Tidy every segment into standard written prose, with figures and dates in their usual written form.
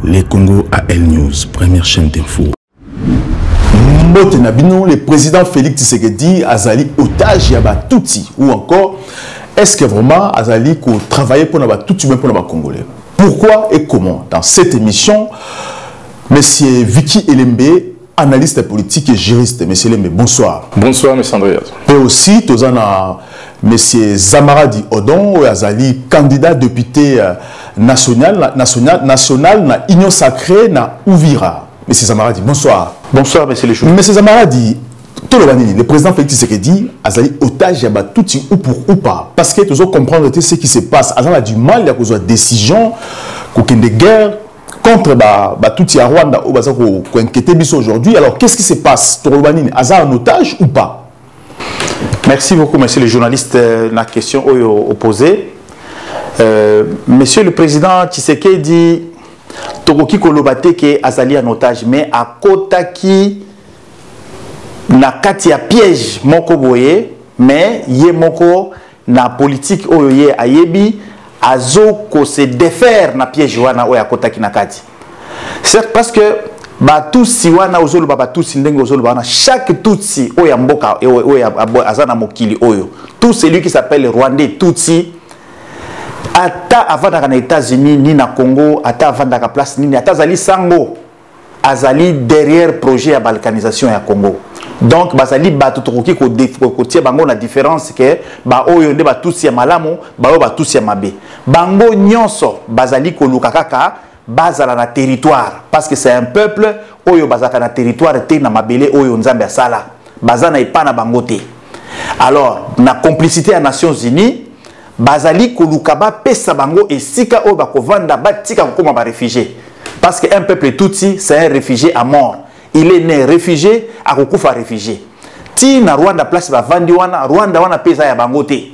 Les Congo AL News, première chaîne d'info. Le président Félix Tshisekedi Azali otage Yaba Tutsi ou encore est-ce que vraiment Azali ko travailler pour Naba Tutsi même pour Naba Congolais? Pourquoi et comment? Dans cette émission, Monsieur Vicky Elembe, analyste politique et juriste. Monsieur Elembe, bonsoir. Bonsoir, Monsieur Andreas. Et aussi, nous avons Monsieur Zamaradi Odon, Azali candidat député national na Union Sacrée na Ouvira. Monsieur Zamaradi, bonsoir. Bonsoir, Monsieur le journaliste. Monsieur Zamaradi, le président Félix Tshisekedi Azali otage Yaba Tutsi ou pour ou pas. Parce que tu dois comprendre ce qui se passe. Azali a du mal à cause de décision, qu'aucune de guerre contre Tutsi à Rwanda ou qu'on inquiète aujourd'hui. Alors qu'est-ce qui se passe? Torobani Azali en otage ou pas? Merci beaucoup, Monsieur le journaliste. La question opposée. Monsieur le président Tshisekedi Tokoki Kolobate ke Azali en otage, mais à Kotaki na kati ya piège moko boye, mais ye moko na politique oye ayebi azo ko se défaire na piège wana oya Kotaki na kati. C'est parce que ba Tutsi wana ozolo ba Tutsi ndenge ozolo wana chaque Tutsi oya mboka oya azana mokili oyo. Tout celui qui s'appelle Rwandais Tutsi ata avant d'aller aux États-Unis ni na Congo, ata avant d'aller place ni ata azali sango azali derrière projet à balkanisation ya Congo. Donc bazali batu tokoki ko tie bango na différence que ba oyo nde ba Tutsi ya malamu ba oyo ba Tutsi ya mabe. Bango nyonso bazali ko luka kaka bazala na territoire parce que c'est un peuple oyo bazaka na territoire te na mabele oyo nzambe asala bazana epana bango te. Alors na complicité à Nations Unies bazali kolukaba pesa bango esika o bakovanda batika kokoma ba réfugié parce que un peuple Tutsi c'est un réfugié à mort. Il est né réfugié à kokufa réfugié. Ti na Rwanda place ba vandi wana Rwanda wana pesa ya bango te.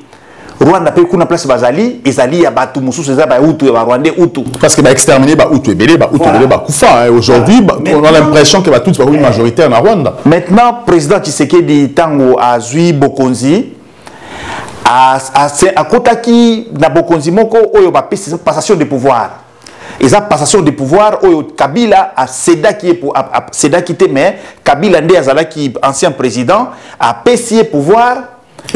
Rwanda pe kuna place bazali ezali ya batu mususu za ba utu ba Rwandais utu parce que ba exterminer ba utu ebele ba utu ebele ba kufa. Aujourd'hui on a l'impression que ba Tutsi ba majoritaire na Rwanda. Maintenant président Tshisekedi tango azui bokonzi à Kotaki na bokonzi moko oyo ba passation de pouvoir. Et ça passation de pouvoir oyo Kabila a céda qui est pour céda qui était mais Kabila ndé azala qui ancien président a payé pouvoir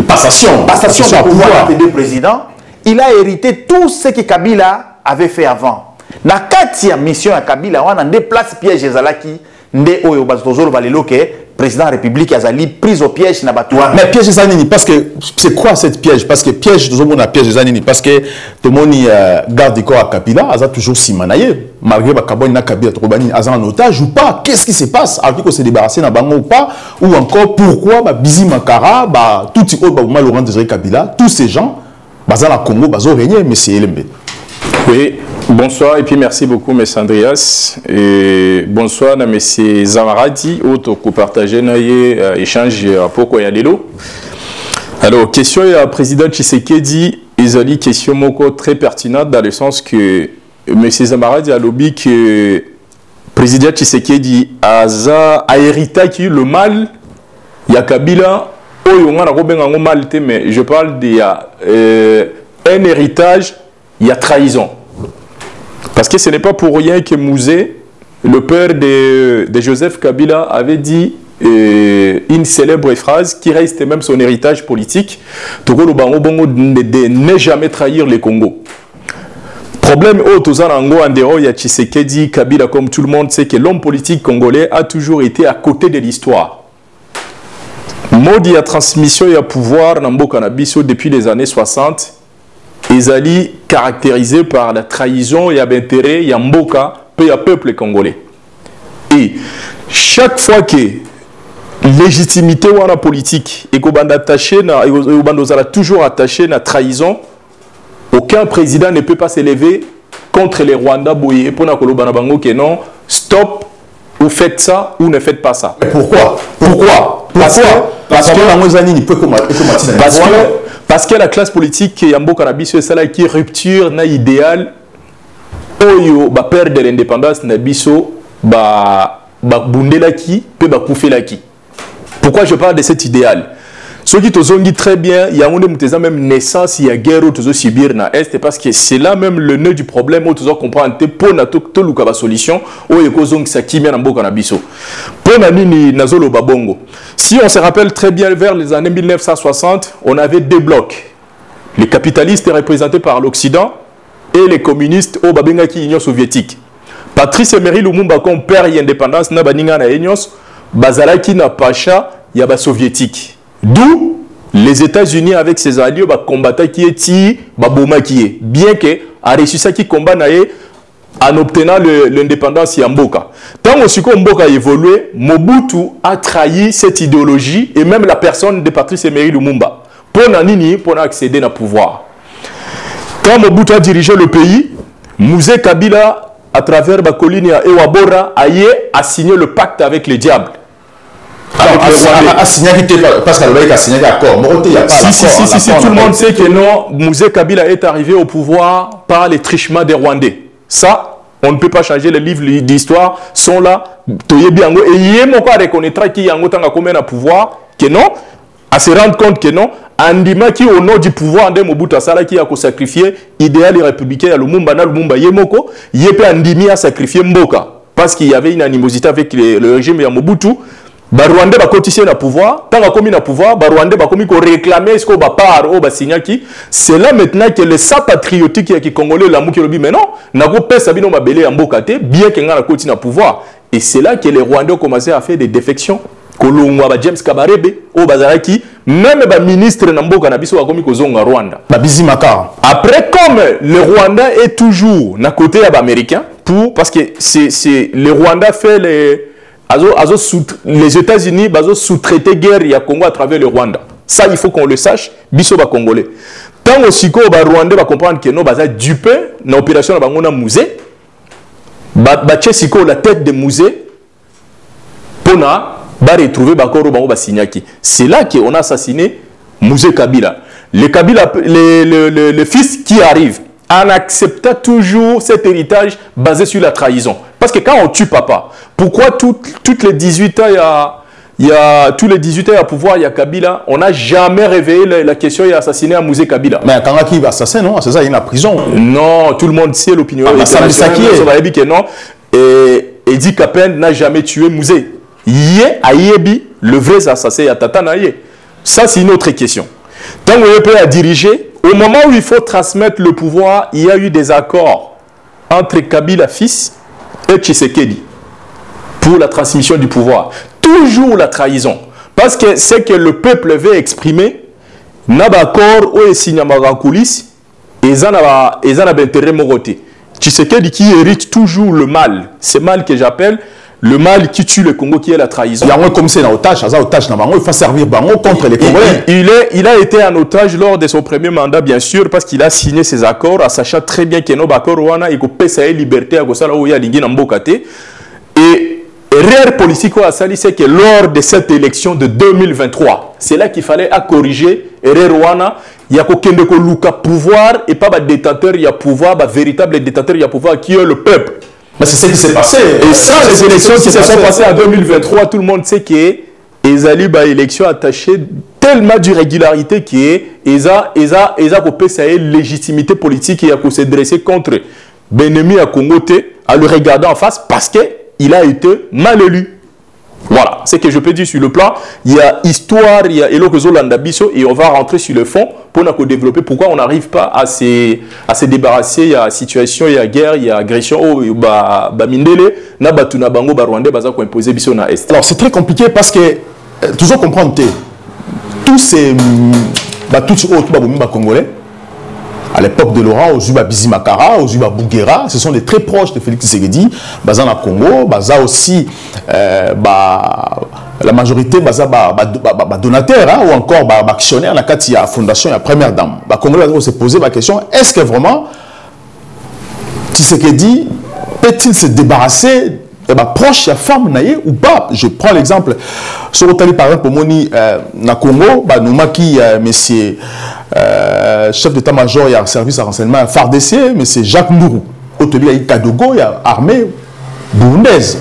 passation de pouvoir des deux présidents. Il a hérité tout ce que Kabila avait fait avant. Na kati ya mission ya Kabila wana ndé place piège ezalaki ndé oyo bazozolo balelo ke président de la République azali prise au piège na batouana. Mais piège zanini parce que c'est quoi cette piège? Parce que piège nous avons un piège zanini parce que tout le monde garde du corps à Kabila a toujours simanaye malgré ba Kabila na Kabila Torobani azan en otage ou pas. Qu'est-ce qui se passe? Avec qu'on s'est débarrassé na bango ou pas? Ou encore pourquoi ba Bizi Makara ba tout ti autre ba Laurent Désiré Kabila tous ces gens bazan la Congo bazo régner monsieur Elembe. Oui, bonsoir et puis merci beaucoup, M. Andreas. Et bonsoir à M. Zamaradi, autre qui partage un échange pour quoi y Alors, question à président Tshisekedi, ils ont dit question moko très pertinente dans le sens que M. Zamaradi a lobby que président Tshisekedi a hérité qui le mal, il y a Kabila, mais je parle d'un héritage. Il y a trahison. Parce que ce n'est pas pour rien que Mouzé, le père de Joseph Kabila, avait dit une célèbre phrase qui reste même son héritage politique. Togolo Bango Bongo de ne jamais trahir les Congo. Problème en dehors, il y a Tshisekedi, Kabila, comme tout le monde sait que l'homme politique congolais a toujours été à côté de l'histoire. Modi a transmission et à pouvoir Nambo Kanabiso depuis les années 60. Ezali caractérisé par la trahison, il y a intérêt, il y a mboka, il y a peuple congolais. Et chaque fois que légitimité ou la politique et qu'on a toujours attaché la trahison, aucun président ne peut pas s'élever contre les Rwandais boyés pour que non, stop, ou faites ça ou ne faites pas ça. Pourquoi? Parce que la classe politique Yambo Kanabiso est celle qui rupture na idéal oyo ba perdre l'indépendance na biso ba bundelaki pe ba koufelaki. Pourquoi je parle de cet idéal? ceux qui te zongi très bien, il y a même naissance, il y a guerre où tu subir na est parce que c'est là même le nœud du problème où tu dois comprendre pour na to luka solution où il y a ça qui mène en boka na biso. Pour na nini nazolo babongo. Si on se rappelle très bien vers les années 1960, on avait deux blocs. Les capitalistes représentés par l'Occident et les communistes au babengaki Union soviétique. Patrice Emery Lumumba comme père l'indépendance na baninga na Enyos, bazalaki na pacha yaba soviétique. D'où les États-Unis avec ses alliés combattaient qui est ti baboma qui est bien que a réussi ça qui combat naé en obtenant l'indépendance Yamboka. Tant aussi que Mboka a évolué, Mobutu a trahi cette idéologie et même la personne de Patrice Emery Lumumba pour nanini pour accéder au pouvoir. Quand Mobutu a dirigé le pays, Mouzé Kabila à travers la colline à Ewabora a signé le pacte avec les diables. Parce qu'il a signé d'accord. Si, tout le monde sait que non, Mouzé Kabila est arrivé au pouvoir par les trichements des Rwandais. Ça, on ne peut pas changer. Les livres d'histoire sont là. Et il y a reconnaîtra qu'il y a un pouvoir, que non, à se rendre compte que non, Andima qui au nom du pouvoir de Mobutu Asala qui a sacrifié idéal et républicain à Lumumba Yemoko, Yepe Andimi a sacrifié Mboka parce qu'il y avait une animosité avec le régime de Mobutu. Rwandais va continuer à pouvoir, tant qu'on a pouvoir, Rwandais va comme réclamer ce qu'on va part au Basignaki. C'est là maintenant que le sa patriotique qui congolais l'amour qui le dit mais non, n'a pas sabino mabélé en bokate, bien qu'on a continué à pouvoir. Et c'est là que les Rwandais ont commencé à faire des défections. Kolongwa ba James Kabarebe au Bazaraki, même le ministre Namboka Nabiso a commis kozonga Rwanda. Babizi Makar. Après comme le Rwanda est toujours na côté américain parce que c'est le Rwanda fait les États-Unis sous-traiter guerre il y a Congo à travers le Rwanda. Ça, il faut qu'on le sache. Biso ba Congolais. Tant aussi que les Rwandais va comprendre que nous sommes dupés dans l'opération de Mouzé. La tête de Mouzé pour retrouver Bakoro Bango Signaki. C'est là qu'on a assassiné Mouzé Kabila. Le fils qui arrive en acceptant toujours cet héritage basé sur la trahison. Parce que quand on tue papa, pourquoi toutes les 18 ans, tous les 18 ans à pouvoir, il y a Kabila, on n'a jamais réveillé la question et assassiné à Mouzé Kabila. Mais quand qui va assassiner, non? C'est ça, il est en prison. Non, tout le monde sait l'opinion. Non. Et Edi Kapen n'a jamais tué Mouzé. Yé Ayebi, le vrai assassin, à Tata Naye. Ça, c'est une autre question. Tant qu'on peut diriger, au moment où il faut transmettre le pouvoir, il y a eu des accords entre Kabila fils et Tshisekedi pour la transmission du pouvoir. Toujours la trahison. Parce que c'est que le peuple veut exprimer, n'a pas accord où il signe en coulisses, et ils en ont intérêt moroté. Tshisekedi qui hérite toujours le mal. C'est mal que j'appelle le mal qui tue le Congo, qui est la trahison. Il y a comme c'est un otage, il faut servir contre les Congolais. Il a été un otage lors de son premier mandat, bien sûr, parce qu'il a signé ses accords, en sachant très bien que nos accords, il faut payer liberté à Gosala où il y a l'ingé Nambokate. Et l'erreur politique, c'est que lors de cette élection de 2023, c'est là qu'il fallait corriger l'erreur. Il y a qu'aucun de Luka pouvoir et pas un détenteur, il y a pouvoir, un véritable détenteur, il y a pouvoir qui est le peuple. Mais c'est ce qui s'est passé. Et ça, les élections qui se sont passées en 2023, tout le monde sait que les élections attachées tellement d'irrégularité qui est, ils ont légitimité politique et à se dresser contre l'ennemi à Congo à le regarder en face parce qu'il a été mal élu. Voilà, c'est ce que je peux dire sur le plan. Il y a histoire, il y a Elokozolandabiso et on va rentrer sur le fond pour nous développer pourquoi on n'arrive pas à se débarrasser. Il y a situation, il y a guerre, il y a agression. Oh, Mindele, Nabatuna Bango, Barwande, Baza ko imposer biso na Est. Alors c'est très compliqué parce que toujours comprendre tous ces Congolais à l'époque de Laurent, aux Zuba Bizimakara, aux Zuba Bouguera, ce sont des très proches de Félix Tshisekedi, Baza na Congo, Baza aussi la majorité Baza donateur ou encore actionnaire la la fondation la première dame. Les Congolais vont se poser la question, est-ce que vraiment Tshisekedi peut-il se débarrasser proche de la femme ou pas? Je prends l'exemple sur le par exemple Moni na Congo, Noumaki monsieur chef d'état-major il y a un service à renseignement FARDC, mais c'est Jacques Nourou. Au-delà il y a Kadogo, il y a armée burundaise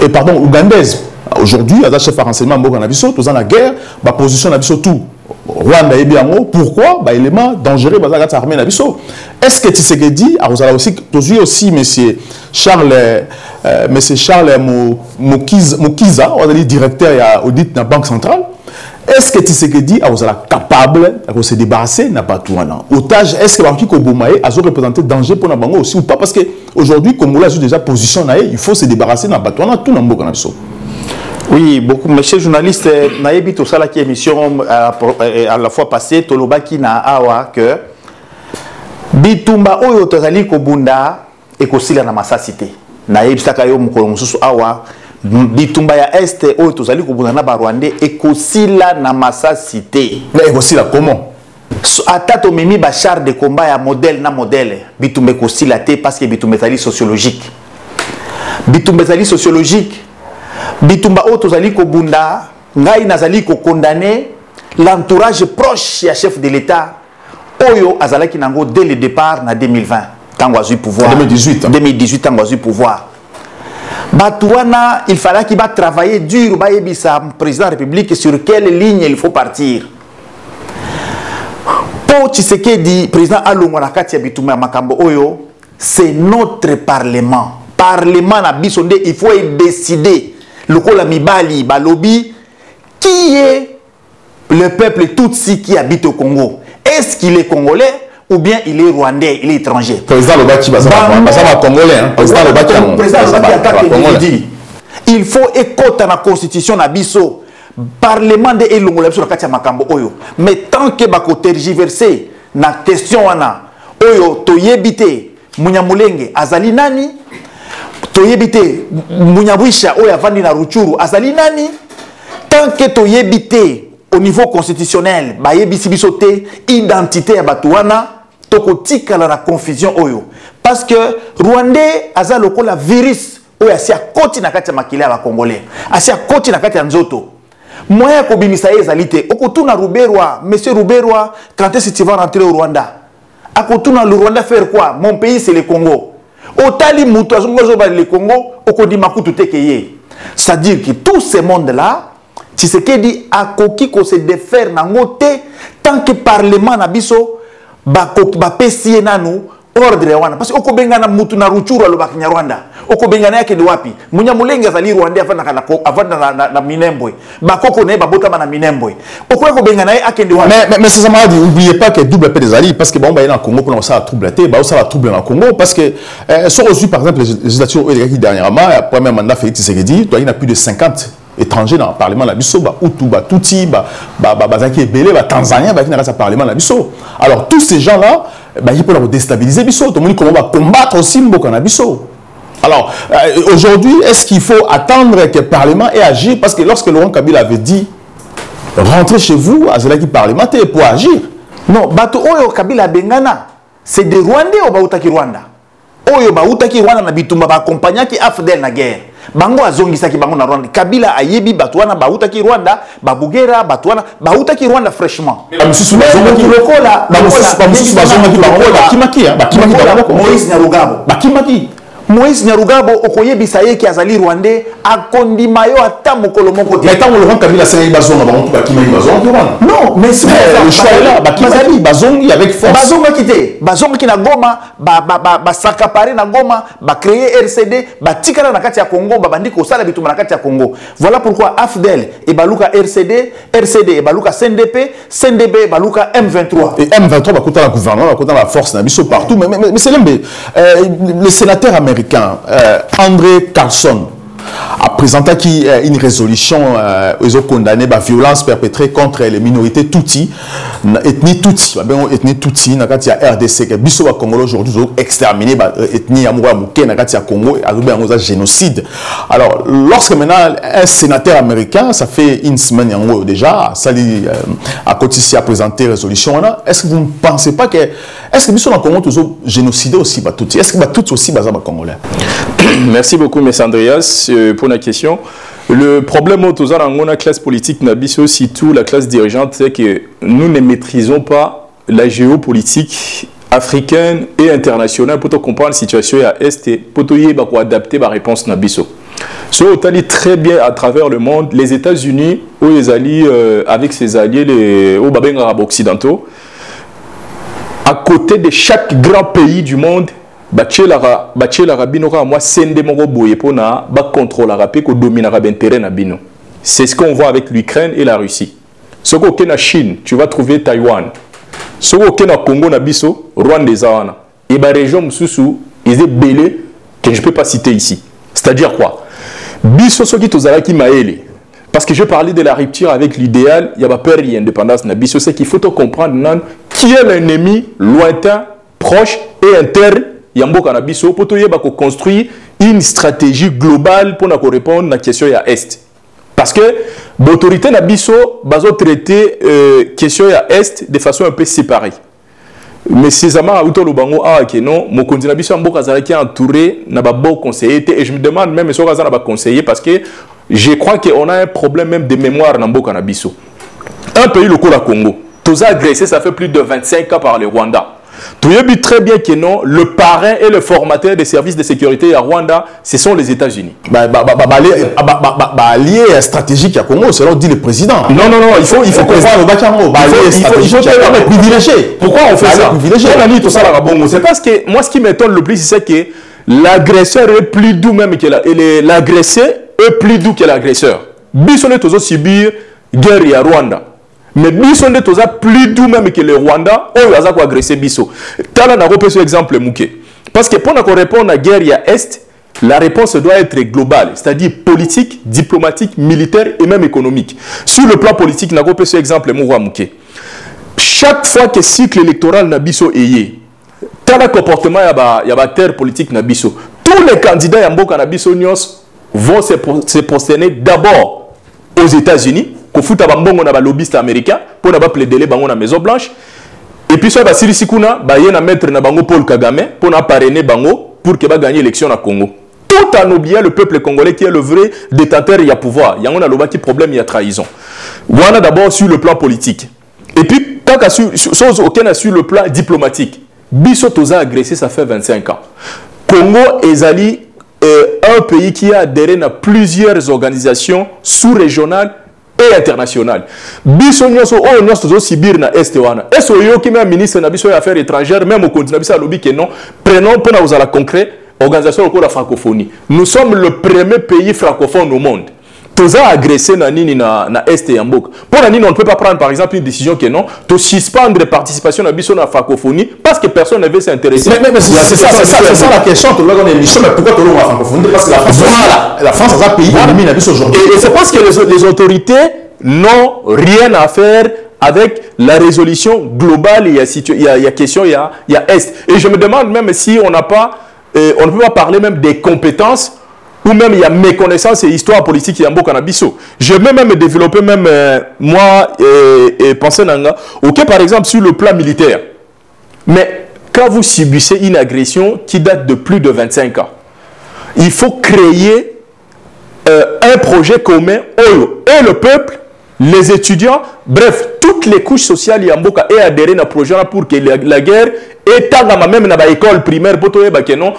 et pardon ougandaise Aujourd'hui, il y a chef de renseignement Mboka Nabiso, tous en la guerre, la position Nabiso tout. Rwanda et bien pourquoi élément dangereux dans armée Nabiso. Est-ce que Tshisekedi a aussi monsieur Charles Mokiza, on a dit directeur et audit de la Banque centrale. Est-ce que Tshisekedi est capable de se débarrasser de Batouana? Otage, est-ce que Baki Kobomae a représenté danger pour Nabango aussi ou pas? Parce qu'aujourd'hui, comme on l'a déjà positionné, il faut se débarrasser de Batouana, tout le monde. Oui, beaucoup. Monsieur le journaliste, Naïbi Tosala qui émission à la fois passée, Tolobaki na awa que Bitumba Oyo Tozali Kobunda et Kosila na massa cité. Naïbi Sakayo Mukolomusu awa Bitumba ya Est Oyo Tozali Kobunda na Barwandais et Kosila na massa cité. Mais Kosila comment? Atato Mimi Bachar de combat ya modèle na modèle. Bitumba Kosila te parce que Bitumba Zali sociologique. Bitumba Zali sociologique. Bitumba o tozali ko bunda ngai nazali ko condamner l'entourage proche ya chef de l'État oyo azalaki nango dès le départ na 2020 tango azui pouvoir 2018 tango azui pouvoir Batouana il fallait qu'il va travailler dur ba yebisa président de la République sur quelle ligne il faut partir po Tshisekedi président alongo na kati ya Bitumba makambo oyo c'est notre parlement na bisonde il faut décider le Kola Mibali Balobi, qui est le peuple Tutsi qui habite au Congo? Est-ce qu'il est congolais ou bien il est rwandais, il est étranger? Président Lobaki, c'est congolais. Président Lobaki, il faut écouter la constitution Nabiso, parlement de Elongo sur la Katia Makambo Oyo. Mais tant que bako tergiverser na question wana Oyo toyebite Munyamulenge azali nani? Toyebite Munyabwisha oya vandi na Ruchuru azali nani? Tant que toyebite au niveau constitutionnel ba yebisi bisote identité ya Batouana tokotika la confusion oyo parce que Rwandais aza lokola virus oya sia koti na kati ya makili ya Congolais asia koti na kati ya nzoto moya ko bimisa ezalite okotuna Ruberwa monsieur Ruberwa quand est-ce que tu vas rentrer au Rwanda akotuna le Rwanda faire quoi? Mon pays c'est le Congo. Otali mutu azongozo ba le Congo okodi makutu tekeye. C'est-à-dire que tout ce monde là Tshisekedi akoki ko se défaire nango te tant que parlement na biso ba pesi nanu ordre wana parce que okobenga na mutu na Ruchuru alobaki nya Rwanda okobengana yake ni wapi Munyamulenge azali Rwanda afana na Minembwe bakoko ne babota na Minembwe okoye kobengana yake akende wapi mais c'est ça m'a dit oubliez pas que double paix des alliés parce que bon ba na Congo pour ça trouble té ba ça la trouble na Congo parce que sur reçu par exemple les législatives qui dernièrement premier mandat Félix Tshisekedi il y a plus de 50 étrangers dans le parlement la biso ba Hutu ba Tutsi ba Zaki Ebele ba Tanzanien ba qui dans le parlement la biso alors tous ces gens là ils peuvent déstabiliser biso tout le monde comment va combattre aussi Mboka na biso. Alors, aujourd'hui, est-ce qu'il faut attendre que le Parlement ait agi? Parce que lorsque Laurent Kabila avait dit rentrez chez vous, Azalaki parlementaire pour agir. Non, Bato Oyo Kabila Bengana, c'est des Rwandais ou Baoutaki Rwanda? Oyo Baoutaki Rwanda na Bitumba ba accompagna qui AFDEL na guerre. Bango azongisa ki bango na Rwanda. Kabila ayebi Batouana Baoutaki Rwanda, Babugera Batouana Baoutaki Rwanda fraîchement. Moïse Nyarugabo. Bakimaki. Moïse Nyarugabo okoye bisaye ki azali Rwandais akondima yo ata mokolo moko te. Mais tant Laurent Kabila c'est bazonga ba mutu bakima bazonga. Non, mais c'est le choix est là, bakimaki bazonga avec force. Bazonga kité, bazonga ki na Goma, ba sakapare na Goma, ba créer RCD, ba tikala na kati ya Congo, ba bandi ko sala bituma na kati ya Congo. Voilà pourquoi AFDEL et baluka RCD et baluka CNDP et baluka M23. Et M23 ba kota la gouvernement, ba kota la force na biso partout mais c'est le sénateur américain André Carlson a présenté une résolution ils ont condamné la violence perpétrée contre les minorités Tutsi, ethnie Tutsi, ethnie Tutsi na kati ya RDC que biso ba Congo aujourd'hui ont exterminé ethnie amoura muke na kati ya Congo et a génocide. Alors lorsque maintenant un sénateur américain ça fait une semaine déjà Sali à Kotisi a présenté résolution là, est-ce que vous ne pensez pas que est-ce que biso na Congo tous ont génocidé aussi ba Tutsi? Est-ce que ba Tutsi aussi ba congolais? Merci beaucoup M. Andreas pour la question. Le problème autour de la classe politique Nabiso, surtout la classe dirigeante, c'est que nous ne maîtrisons pas la géopolitique africaine et internationale pour comprendre la situation à Est et pour adapter la réponse Nabiso. Ce qui très bien à travers le monde, les États-Unis, où les alliés, avec ses alliés, les arabes occidentaux, à côté de chaque grand pays du monde, c'est ce qu'on voit avec l'Ukraine et la Russie. Ce qu'on voit en Chine, tu vas trouver Taïwan. Ce qu'on voit au Congo, Rwanda, et la région Moussou, ils sont belés que je ne peux pas citer ici. C'est-à-dire quoi? Biso soki tozalaki maele. Parce que je parlais de la rupture avec l'idéal, il y a pas peur et indépendance na biso, c'est qu'il faut comprendre qui est l'ennemi lointain, proche et interne yamboka na biso pour construire une stratégie globale pour répondre à la question ya est. Parce que l'autorité na biso bazo traiter question ya est de façon un peu séparée. Mais ces amants auto le bango ah que non mon continent biso mboka zalaki entouré na ba bon conseiller et je me demande même si on a ba conseiller parce que je crois qu'on a un problème même de mémoire na mboka na biso. Un pays le Congo, tous agressés ça fait plus de 25 ans par le Rwanda. Tu sais très bien que non, le parrain et le formateur des services de sécurité à Rwanda, ce sont les États-Unis. Allié stratégique à Congo, selon dit le président. Non, il faut qu'on voit le Bakango. Il faut privilégier. Pourquoi on fait ça? C'est parce que moi, ce qui m'étonne le plus, c'est que l'agresseur est plus doux même que l'agressé est plus doux que l'agresseur. Bisson est toujours subir guerre à Rwanda. Mais Bisso est plus doux même que le Rwanda, où il a agressé Bisso. Tala n'a pas ce exemple mouké. Parce que pour répondre à la guerre à Est, la réponse doit être globale, c'est-à-dire politique, diplomatique, militaire et même économique. Sur le plan politique, n'a pas ce exemple mouké. Chaque fois que le cycle électoral n'a Bisso ayé, tel comportement y a terre politique n'a Bisso. Tous les candidats Yamboka n'a Bisso vont se prosterner d'abord aux États-Unis. Kofuta bambongo na ba lobbyiste américain pour na ba plaider les bango na Maison Blanche et puis soit ba Sirisikuna ba yena mettre na bango Paul Kagame pour na parrainer bango pour que ba gagner l'élection na Congo. Tout en oubliant le peuple congolais qui est le vrai détenteur il y a pouvoir. Il y a un loba qui problème il y a trahison. Voilà d'abord sur le plan politique. Et puis tant qu'à sur le plan diplomatique. Biso toza agressé ça fait 25 ans. Congo ezali un pays qui a adhéré à plusieurs organisations sous-régionales et international. Biso nyonso o nyonso zo sibir na est wana. Eso yo ki même ministre na biso ya affaires étrangères même au continent biso lobby que non prenons pour nous à la concret organisation de la francophonie. Nous sommes le premier pays francophone au monde. Tous a agressé na nini na est et Yamboka. Pour la nini on ne peut pas prendre par exemple une décision que non, to suspendre la participation na biso na francophonie parce que personne ne veut s'intéresser. Mais c'est ça la question. Tu vois l'émission mais pourquoi tu la francophonie? Parce que la France est un pays ennemi na biso aujourd'hui. Et c'est parce que les autorités n'ont rien à faire avec la résolution globale. Il y a question, il y a Est. Et je me demande même si on n'a pas, on ne peut pas parler même des compétences ou même il y a méconnaissance et histoire politique qui est en Bokanabiso. Je vais même développer même moi et penser nanga. Ok, par exemple sur le plan militaire. Mais quand vous subissez une agression qui date de plus de 25 ans, il faut créer un projet commun et le peuple, les étudiants, bref, toutes les couches sociales Yamboka et adhérer à un projet pour que la guerre et même dans l'école primaire pour nous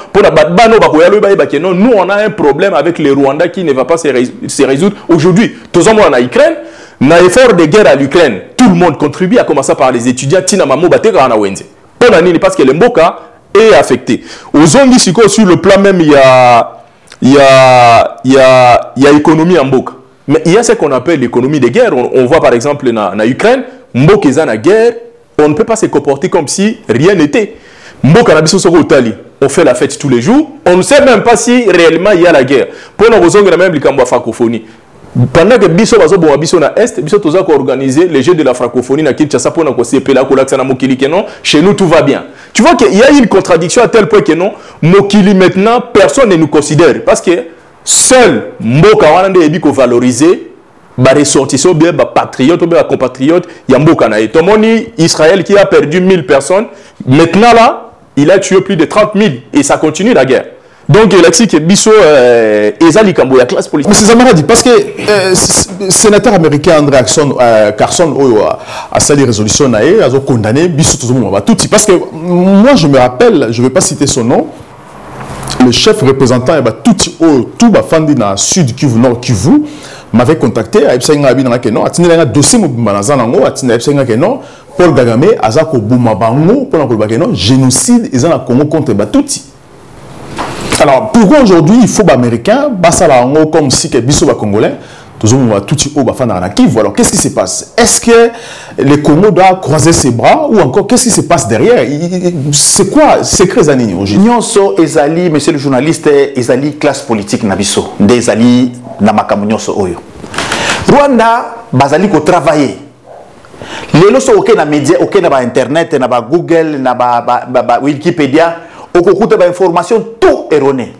on a un problème avec les Rwandais qui ne va pas se résoudre aujourd'hui. Tous en en Ukraine, dans l'effort de guerre à l'Ukraine, tout le monde contribue, à commencer par les étudiants parce que le Mboka est affecté. Aux ondes sur le plan même il y a économie en Mboka. Mais il y a ce qu'on appelle l'économie de guerre. On voit par exemple en Ukraine, Mboka est en guerre, on ne peut pas se comporter comme si rien n'était. Mboka on fait la fête tous les jours, on ne sait même pas si réellement il y a la guerre. Pour nous, on a même la francophonie. Pendant que Bisso na Est, Bisso a organisé les Jeux de la francophonie na Kinshasa pour nous chez nous tout va bien. Tu vois qu'il y a une contradiction à tel point que non, Mokili maintenant, personne ne nous considère. Parce que seul Mboka Wana est valorisé, ressortissants, patriotes, compatriotes, il y a Mboka na Tomoni, Israël qui a perdu 1000 personnes, maintenant là, il a tué plus de 30 000 et ça continue la guerre. Donc, il a dit que Bisso est la classe politique. Mais c'est ça dit parce que le sénateur américain André Carson a sali résolution a condamné Bisso tout le monde. Parce que moi, je me rappelle, je ne vais pas citer son nom, le chef représentant tout bafandi na sud Kivu nord Kivu m'avait contacté a ebsenga bi na ke non atinela nga dossier mo bimbanza nango atinela ebsenga ke non Paul Kagame azako buma bango pour na ko ba ke non génocide ils en Congo contre Batuti. Alors pourquoi aujourd'hui il faut américain basala ngo comme si que biso ba congolais tous on va tout au bafana na Kivu. Alors qu'est-ce qui se passe? Est-ce que le Congo doit croiser ses bras ou encore qu'est-ce qui se passe derrière? C'est quoi secret zanini aujourd'hui? Nyonso ezali monsieur le journaliste ezali classe politique na biso nde ezali na makambo nyonso oyo. Rwanda bazali ko travailler. Lelo so oké na média, oké na ba internet, na ba Google, na ba Wikipédia, okokuta ba information tout erroné.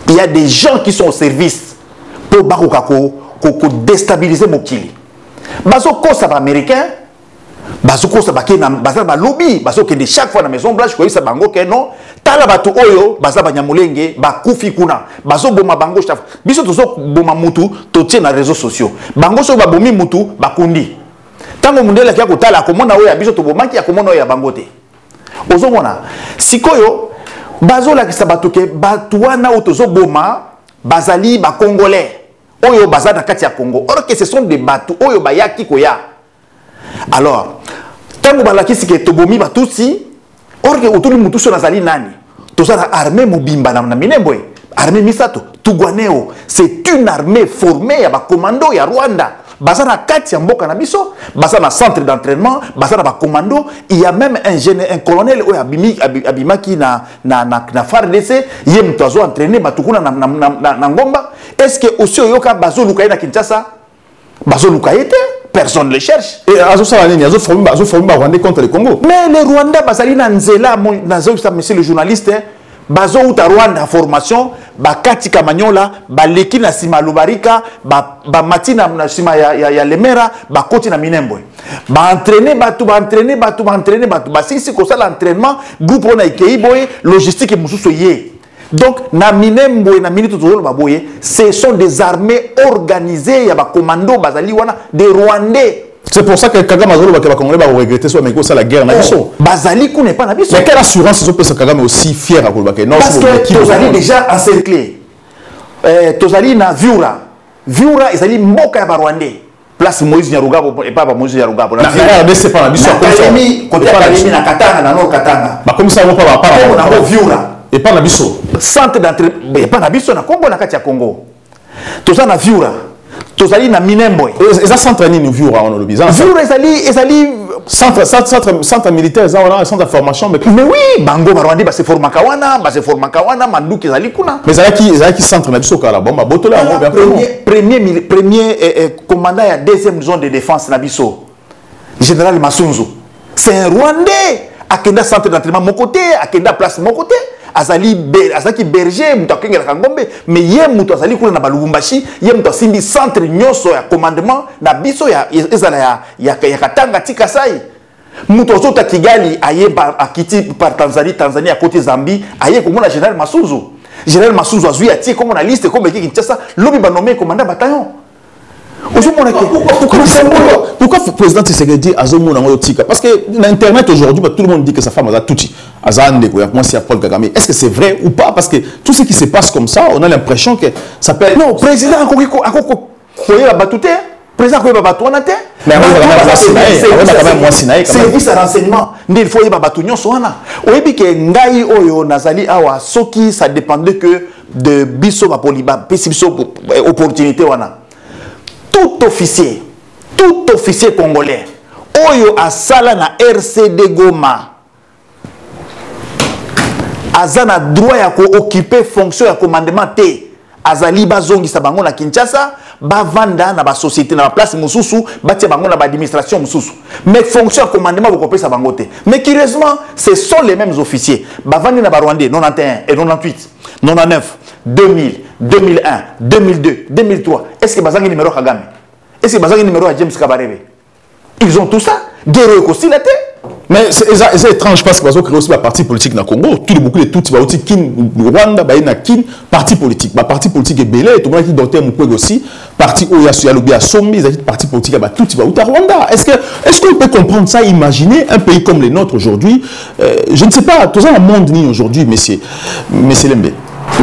Il y a des gens qui sont au service pour bakokako ko déstabiliser mokili. Bazo kosa ba américain, bazo kosa ba kena baza ba lobby, bazo kende chaque fois na Maison Blanche ko isa bango ke non, tala batu oyo baza ba nyamulenge ba kufi kuna, bazo boma bango chaf. Biso tozo boma mutu to tie na réseaux sociaux. Bango so ba bomi mutu bakundi. Tango mundele kia kotala akomona oyo ya biso to bomaki akomona oyo ya bango te. Ozomona sikoyo bazo la kisabatu ke batu wana otozo boma bazali ba congolais. Oyo baza na kati ya Congo. Or que ce sont des bateaux oyo bayaki koya. Alors, tango balakisi ke tobomi batusi, or que autour mutu so nazali nani. Tozala armée mobimba na minembwe. Armée misato, Tugwaneo, c'est une armée formée ya ba commando ya Rwanda. Baza na kati ya mboka na biso, baza na centre d'entraînement, baza na ba commando, il y a même un colonel oyo abimaki na FARDC, ye mtu azo entraîner batukuna na ngomba. Est-ce que aussi oyoka bazo lukaye na Kinshasa? Bazo lukaye te, personne ne le cherche. Et azo salanini, azo formé ba Rwandais contre le Congo. Mais les Rwandais bazali na nzela nazo ça monsieur le journaliste, bazo uta Rwanda formation, ba kati kamanyola, ba leki na sima lubarika, ba mati na sima ya lemera, ba koti na minembwe. Ba entraîner batu, ba sisi ko sala entraînement, groupe on a ikei boye, logistique mususu ye. Donc, na minembwe na minito tozolo baboye, ce sont des armées organisées, ya ba commando bazali wana des Rwandais. C'est pour ça que Kagame Azolo va Congolais va regretter soit mais ça la guerre na biso. Bazali ku n'est pas na biso. Mais quelle assurance ils ont pris Kagame aussi fier à Kolbake? Non, parce que tozali déjà encerclé. Tozali na Viura. Viura ezali mboka ya ba Rwandais. Place Moïse Nyarugabo et pas Moïse Nyarugabo. Na c'est pas na biso comme ça. Côté Kalemi na Katanga na Nord Katanga. Ba comme ça on pas na Viura. Et pas na biso. Centre d'entraînement et pas na biso na Congo na kati ya Congo. Toza na Viura. Tozali na Minembwe. Et ça centre ni Viura on le bizarre. Viura ezali centre militaire ça on a centre de formation mais oui bango Rwanda ba se forma kawana manduki ezali kuna. Mais qui centre na biso kala bomba botola premier commandant ya deuxième zone de défense na biso. Général Masunzu. C'est un Rwandais. Akenda centre d'entraînement mon côté, akenda place mon côté. Azali berger mutu akengela kangombe mais ye mutu azali kuna na balubumbashi ye mutu asindi centre nyonso ya commandement na biso ya ezala ya Katanga Tikasai mutu ozota Kigali aye akiti par Tanzanie à côté Zambie aye komona Général Masunzu azui atie comme na liste comme Kinshasa lobi ba nommé commandant bataillon. Pourquoi le président Tshisekedi a tika? Parce que l'internet aujourd'hui, tout le monde dit que sa femme a tout dit. Paul Kagame. Est-ce que c'est vrai ou pas? Parce que tout ce qui se passe comme ça, on a l'impression que ça peut être... Non, président président mais service à renseignement il faut ngai oyo nazali awa soki ça dépendait que de biso ba poliba opportunité wana. Tout officier congolais oyo asala na RCD Goma azana droit ya ko occuper fonction ya commandement te azali bazongisa bango na Kinshasa bavanda na ba société na ba place mususu batia bango na ba administration mususu mais fonction ya commandement vous kopesa bango te mais curieusement ce sont les mêmes officiers bavandi na ba Rwandais 91 et 98 99 2000 2001 2002 2003 est-ce que bazangi numéro Kagame? Est-ce que bazangi numéro à James Kabarebe? Ils ont tout ça. Guerre Kosila te Mais c'est étrange parce que vous avez aussi la parti politique dans le Congo. Tout le beaucoup de tout, le Rwanda, il y a un parti politique. Le parti politique est belé, tout le monde qui doit être aussi. Parti où il y a Sombi, il y a parti politique, tout le monde Rwanda. Est-ce qu'on peut comprendre ça, imaginer un pays comme le nôtre aujourd'hui? Je ne sais pas, tout ça dans le monde aujourd'hui, monsieur Lembe.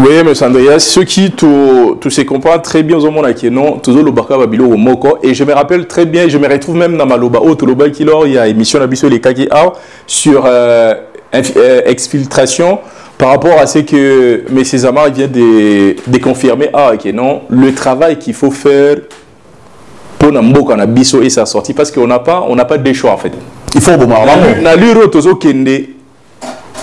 Oui, M. Andreas, ceux qui tout se comprennent très bien au monde qui non, tout le baka babilo au moko, et je me rappelle très bien, je me retrouve même dans Maloba, au Toloba qui lors il y a émission d'Abisso les Kaki sur exfiltration par rapport à ce que M. Zamar vient de confirmer non, le travail qu'il faut faire pour Namboka Nabisso et sa sortie, parce qu'on n'a pas de choix en fait. Il faut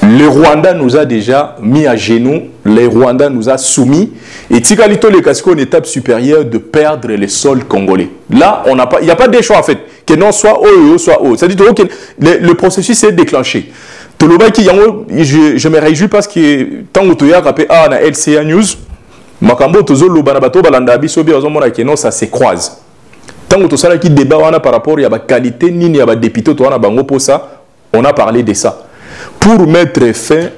le Rwanda nous a déjà mis à genoux, le Rwanda nous a soumis, et Tikalito le casco une étape supérieure de perdre le sol congolais. Là, il n'y a pas de choix en fait, que non soit haut, soit haut. C'est-à-dire que le processus est déclenché. Je me réjouis parce que tant que tu as rappelé na LCA News, Makambo Tozo Lubanabato Balanda Bisobi Ozomona Keno, ça se croise. Tant que tu as qui débat par rapport à la qualité, ni à la député, on a parlé de ça. Pour mettre fin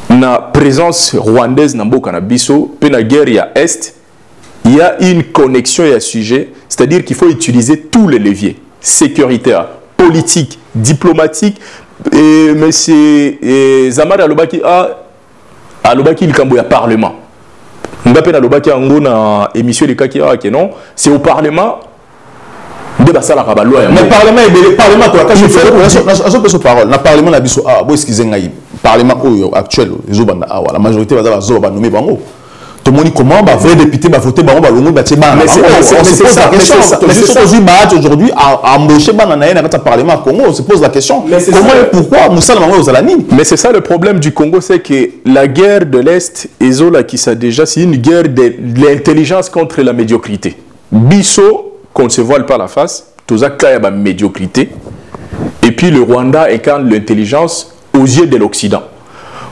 à la présence rwandaise dans le Canabiso, puis la guerre à Est, il y a une connexion et un sujet, c'est-à-dire qu'il faut utiliser tous les leviers sécuritaires, politiques, diplomatiques. Et M. Zamar Alobaki il y a Parlement. Mbappé Alobaki a émission de Kaki non, c'est au Parlement. Mais le Parlement est le Parlement la majorité va nommer Bango. Tout le monde comment va vrai député va voter Bango va c'est aujourd'hui à embaucher Parlement Congo, on se pose la question comment et pourquoi Moussa Bango aux Alani. Mais c'est ça le problème du Congo, c'est que la guerre de l'Est qui ça déjà c'est une guerre de l'intelligence contre la médiocrité. Bisso qu'on ne se voile pas la face, tout ça il y a la médiocrité. Et puis le Rwanda incarne l'intelligence aux yeux de l'Occident.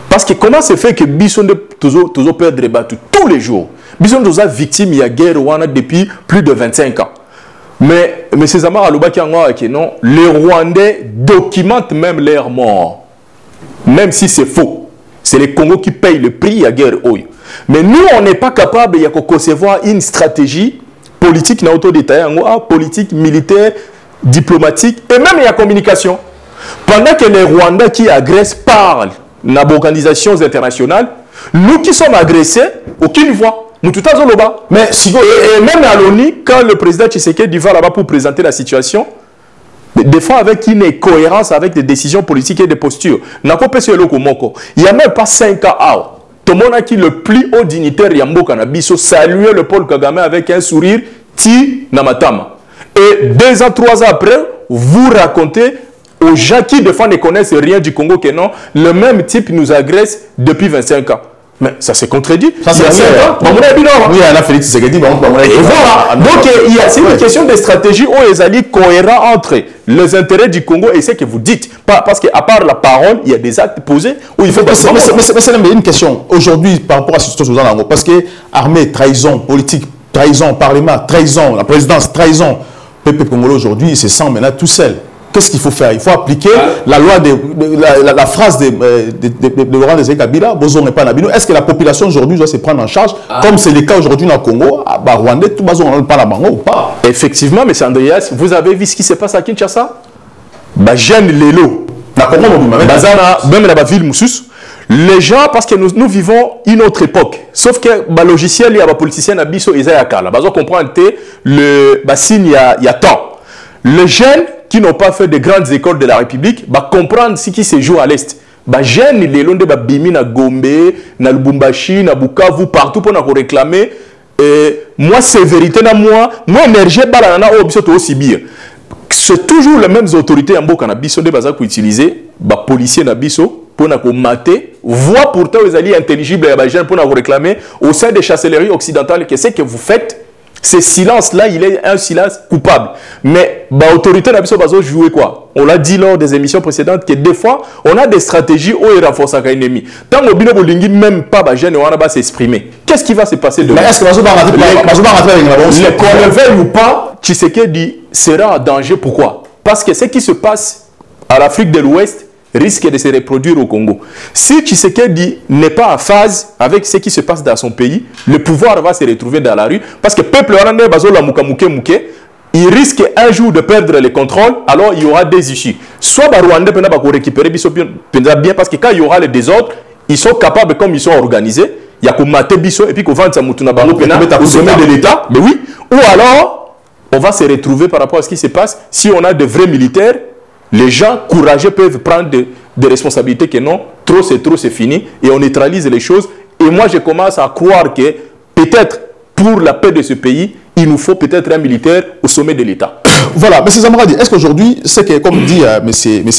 Parce que comment se fait que Bisson toujours perdre des battus tous les jours? Bisson nous a victime il y a guerre Rwanda depuis plus de 25 ans. Mais M. Zamar Alobaki non, les Rwandais documentent même leurs morts. Même si c'est faux. C'est les Congos qui payent le prix à la guerre. Mais nous, on n'est pas capable de concevoir une stratégie politique, politique, militaire, diplomatique et même il y a communication. Pendant que les Rwandais qui agressent parlent dans les organisations internationales, nous qui sommes agressés, aucune voix. Mais même à l'ONU, quand le président Tshisekedi va là-bas pour présenter la situation, des fois avec une incohérence avec des décisions politiques et des postures, il n'y a même pas 5 ans. Tout le monde a qui le plus haut dignitaire Yambo Kanabiso saluer le Paul Kagame avec un sourire ti namatama. Et 2 ans, 3 ans après, vous racontez aux gens qui des fois ne connaissent rien du Congo que non, le même type nous agresse depuis 25 ans. Mais ça se contredit. Ça c'est oui, il y a Félix Tshisekedi. Voilà. Donc c'est une question de stratégie où les alliés cohérents entre les intérêts du Congo et ce que vous dites. Parce qu'à part la parole, il y a des actes posés où il faut... Mais c'est une question. Aujourd'hui, par rapport à ce situation, parce que armée, trahison, politique, trahison, parlement, trahison, la présidence, trahison, peuple congolais aujourd'hui, il se sent maintenant tout seul. Qu'est-ce qu'il faut faire? Il faut appliquer la loi la phrase de Laurent Désiré Kabila, est-ce que la population aujourd'hui doit se prendre en charge, comme c'est le cas aujourd'hui dans le Congo, à Rwanda, tout le monde parle à Bango ou pas? Effectivement, M. Andreas, vous avez vu ce qui se passe à Kinshasa? Jeanne Lelo, même dans la ville Moussous, les gens, parce que nous vivons une autre époque, sauf que le logiciel, il y a des politiciens qui sont à Kala. Vous comprenez le signe, il y a temps. Les jeunes qui n'ont pas fait de grandes écoles de la République comprendre ce qui se joue à l'Est. Les jeunes, les longs de Bimi, na Gombe, na Lubumbashi, na Bukavu, partout pour nous réclamer. Moi, c'est vérité, moi, énergie, aussi bien. C'est toujours les mêmes autorités en Bokanabiso de Bazak pour utiliser, les policiers Nabiso, pour nous mater, voix pourtant les alliés intelligibles pour nous réclamer au sein des chancelleries occidentales que c'est que vous faites. Ce silence-là, il est un silence coupable. Mais l'autorité n'a pas joué quoi? On l'a dit lors des émissions précédentes que des fois, on a des stratégies où il renforce un ennemi. Tant que Bino Bolingi même pas ne va pas s'exprimer. Qu'est-ce qui va se passer demain? Mais est-ce que qu'on le veuille ou pas, Tshisekedi sera en danger. Pourquoi? Parce que ce qui se passe à l'Afrique de l'Ouest risque de se reproduire au Congo. Si Tshisekedi n'est pas en phase avec ce qui se passe dans son pays, le pouvoir va se retrouver dans la rue parce que le peuple rwandais il risque un jour de perdre le contrôle, alors il y aura des issues. Soit les Rwandais vont récupérer bien parce que quand il y aura le désordre, ils sont capables, comme ils sont organisés, il y a comme maté biso et puis qu'on vend ça mutuna bango au sommet de l'État, mais oui. Ou alors, on va se retrouver par rapport à ce qui se passe. Si on a de vrais militaires, les gens courageux peuvent prendre des responsabilités que non, trop, c'est fini, et on neutralise les choses. Et moi, je commence à croire que peut-être pour la paix de ce pays, il nous faut peut-être un militaire au sommet de l'État. Voilà, M. Zamoradi, est-ce qu'aujourd'hui, c'est que, comme dit M.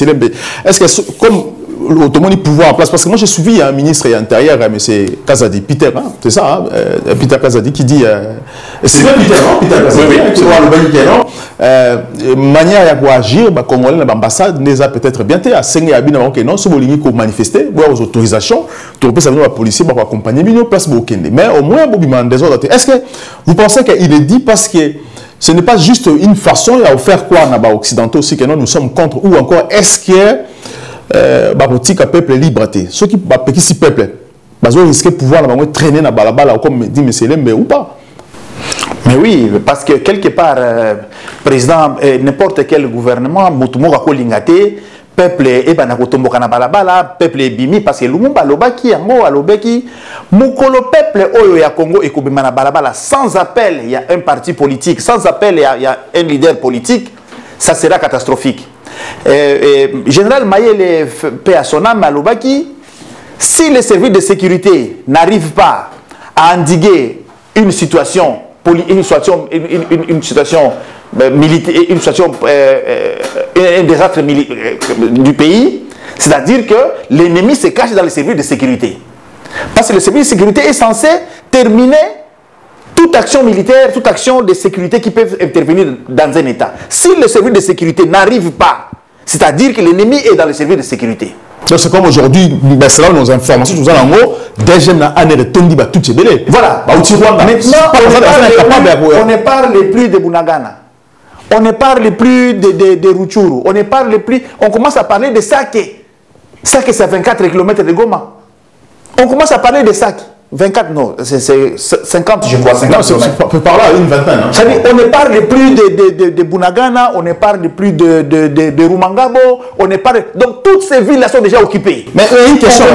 Lembe, est-ce que, comme l'autonomie pouvoir en place, parce que moi j'ai suivi un ministre intérieur, M. Kazadi, Peter, hein, c'est ça, hein, Peter Kazadi qui dit... c'est bien Peter, hein, Peter Kazadi, qui voit le manière d'agir, les Congolais, l'ambassade, les a peut-être bien été, à Sengue Abina, non, si vous voulez manifester, aux autorisations, tout le monde, les policiers, pour accompagner, mais au moins, est-ce que vous pensez qu'il est dit parce que ce n'est pas juste une façon à faire quoi en occidentaux aussi que nous sommes contre, ou encore est-ce que barotika peuple liberté ceux qui si peuple ils risquent de pouvoir traîner dans balabala comme dit M. Lembe ou pas? Mais oui, parce que quelque part président n'importe quel gouvernement mutumoka ko lingate peuple e bana kotomboka na balabala peuple ebimi parce que lumumba lobaki yango alobeki mukolo peuple oyo ya Congo ekobima na balabala sans appel, il y a un parti politique, sans appel il y a un leader politique, ça sera catastrophique. Général Mayele paix à son âme Alobaki, si les services de sécurité n'arrivent pas à endiguer une situation militaire, une situation un désastre du pays, c'est-à-dire que l'ennemi se cache dans les services de sécurité. Parce que le service de sécurité est censé terminer toute action militaire, toute action de sécurité qui peut intervenir dans un État. Si le service de sécurité n'arrive pas, c'est-à-dire que l'ennemi est dans le service de sécurité. Donc c'est comme aujourd'hui, selon nos informations, nous avons deuxième année de Tondi Batouche Belé. Voilà. Maintenant, on ne parle plus de Bunagana. On ne parle plus de Rutshuru. On commence à parler de Sake. Sake, c'est à 24 km de Goma. On commence à parler de Sake. 24, non, c'est 50, je crois. 50 on peut parler à une vingtaine. Hein. On ne parle plus de Bunagana, on ne parle plus de Rumangabo, on ne parle... Donc toutes ces villes-là sont déjà occupées. Mais une question,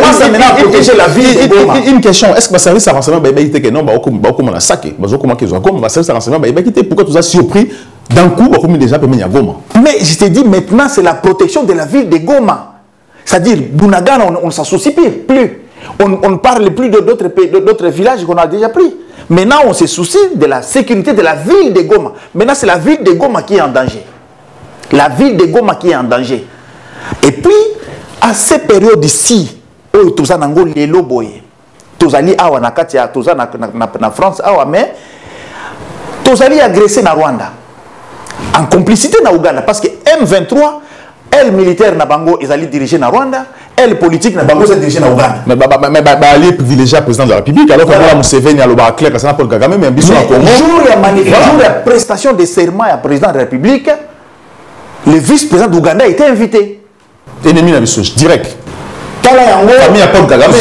une question, est-ce que le service de renseignement que non, comment on a saqué, comment qu'ils ont le service de renseignement pourquoi tu as surpris d'un coup, comme déjà peut mener à Goma. Mais je t'ai dit, maintenant, c'est la protection de la ville de Goma. C'est-à-dire, Bunagana, on ne s'en soucie plus. On ne parle plus d'autres villages qu'on a déjà pris. Maintenant, on se soucie de la sécurité de la ville de Goma. Maintenant, c'est la ville de Goma qui est en danger. La ville de Goma qui est en danger. Et puis, à cette période ici, où tous les gens les loboye, tous les gens na France, mais tous les gens agressés na Rwanda, en complicité na Ouganda, parce que M23, elle militaire na Bango, ils allaient diriger na Rwanda. Elle politique n'a pas besoin de diriger na Ouganda. Mais aller privilégier le président de la République alors que voilà Museveni a le clair que ça n'a pas le Kagame mais ambition à Congo. Jour la prestation de serment à président de la République, le vice-président d'Ouganda a été invité. Ennemi na biso direct. Kala yango famille à Paul Kagame.